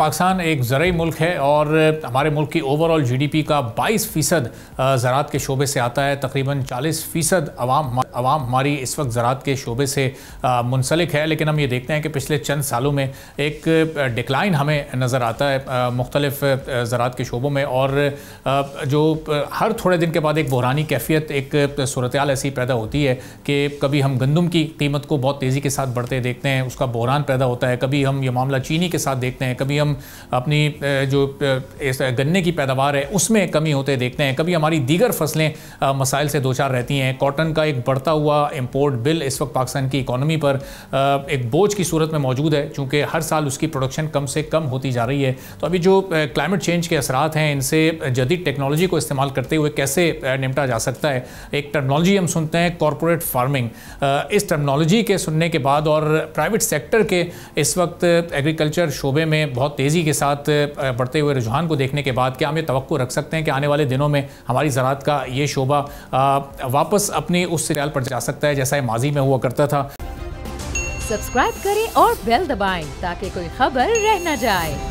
पाकिस्तान एक ज़राई मुल्क है और हमारे मुल्क की ओवरऑल जीडीपी का 22% ज़राअत के शोबे से आता है। तकरीबन 40% आवाम हमारी इस वक्त ज़राअत के शोबे से मुंसलिक है। लेकिन हम ये देखते हैं कि पिछले चंद सालों में एक डिक्लाइन हमें नज़र आता है मुख्तलिफ ज़राअत के शोबों में, और जो हर थोड़े दिन के बाद एक बहरानी कैफियत, एक सूरत-ए-हाल ऐसी पैदा होती है कि कभी हम गंदम की कीमत को बहुत तेज़ी के साथ बढ़ते देखते हैं, उसका बहरान पैदा होता है। कभी हम ये मामला चीनी के साथ देखते हैं, कभी हम अपनी जो गन्ने की पैदावार है उसमें कमी होते देखते हैं, कभी हमारी दीगर फसलें मसाइल से दो चार रहती हैं। कॉटन का एक बढ़ता हुआ इंपोर्ट बिल इस वक्त पाकिस्तान की इकॉनमी पर एक बोझ की सूरत में मौजूद है, चूँकि हर साल उसकी प्रोडक्शन कम से कम होती जा रही है। तो अभी जो क्लाइमेट चेंज के असरात हैं, इनसे जदीद टेक्नोलॉजी को इस्तेमाल करते हुए कैसे निपटा जा सकता है। एक टर्मिनोलॉजी हम सुनते हैं कॉरपोरेट फार्मिंग। इस टर्मिनोलॉजी के सुनने के बाद और प्राइवेट सेक्टर के इस वक्त एग्रीकल्चर शोबे में बहुत तेज़ी के साथ बढ़ते हुए रुझान को देखने के बाद क्या हम ये तवक्को रख सकते हैं कि आने वाले दिनों में हमारी ज़राअत का ये शोबा वापस अपनी उस सिराल पर जा सकता है जैसा माजी में हुआ करता था। सब्सक्राइब करें और बेल दबाएं ताकि कोई खबर रह न जाए।